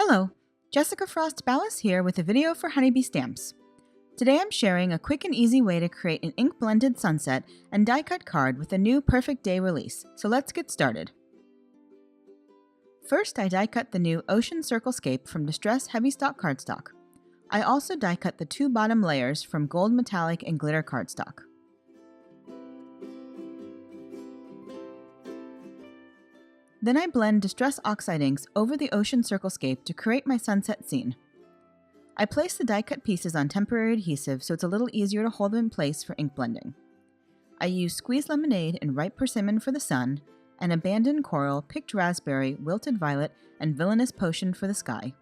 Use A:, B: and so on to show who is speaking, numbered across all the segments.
A: Hello, Jessica Frost-Ballas here with a video for Honeybee Stamps. Today I'm sharing a quick and easy way to create an ink-blended sunset and die-cut card with a new Perfect Day release, so let's get started. First, I die-cut the new Ocean Circlescape from Distress Heavy Stock cardstock. I also die-cut the two bottom layers from Gold Metallic and Glitter cardstock. Then I blend Distress Oxide inks over the Ocean Circlescape to create my sunset scene. I place the die-cut pieces on temporary adhesive so it's a little easier to hold them in place for ink blending. I use Squeezed Lemonade and Ripe Persimmon for the sun, and Abandoned Coral, Picked Raspberry, Wilted Violet, and Villainous Potion for the sky.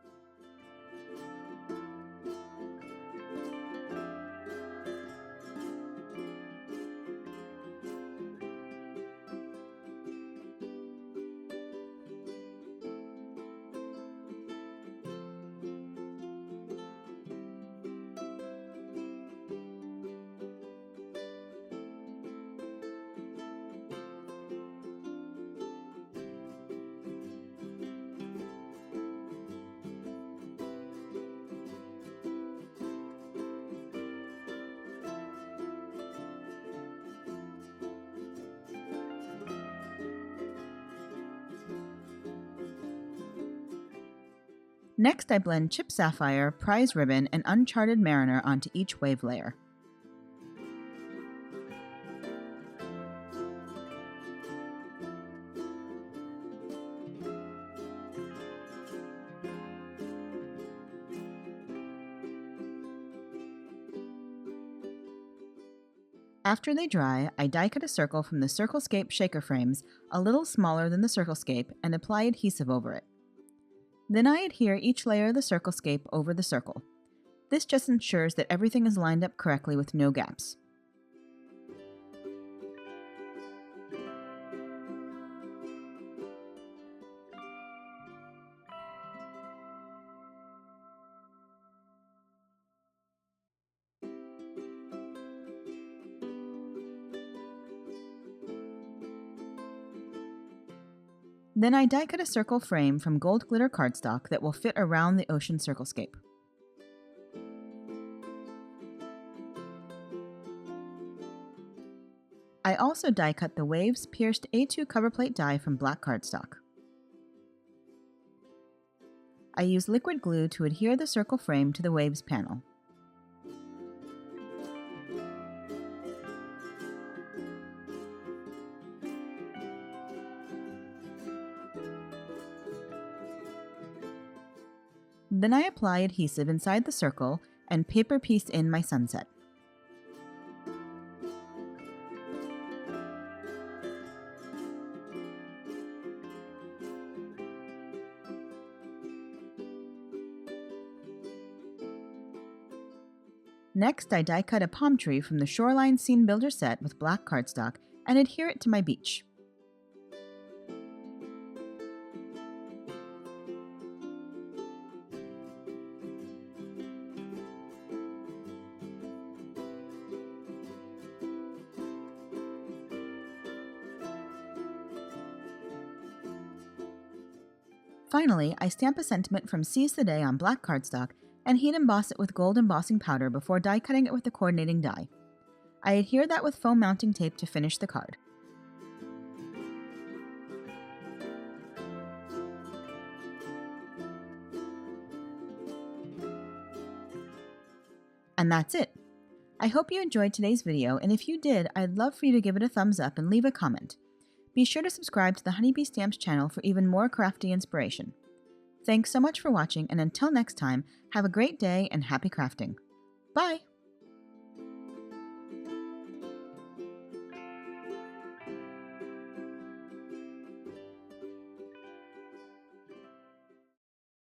A: Next, I blend Chip Sapphire, Prize Ribbon, and Uncharted Mariner onto each wave layer. After they dry, I die-cut a circle from the Circlescape shaker frames, a little smaller than the Circlescape, and apply adhesive over it. Then I adhere each layer of the Circlescape over the circle. This just ensures that everything is lined up correctly with no gaps. Then I die-cut a circle frame from Gold Glitter cardstock that will fit around the Ocean Circlescape. I also die-cut the Waves Pierced A2 cover plate die from black cardstock. I use liquid glue to adhere the circle frame to the Waves panel. Then I apply adhesive inside the circle and paper piece in my sunset. Next, I die-cut a palm tree from the Shoreline Scene Builder set with black cardstock and adhere it to my beach. Finally, I stamp a sentiment from Seize the Day on black cardstock and heat emboss it with gold embossing powder before die cutting it with the coordinating die. I adhere that with foam mounting tape to finish the card. And that's it. I hope you enjoyed today's video, and if you did, I'd love for you to give it a thumbs up and leave a comment. Be sure to subscribe to the Honeybee Stamps channel for even more crafty inspiration. Thanks so much for watching, and until next time, have a great day and happy crafting. Bye!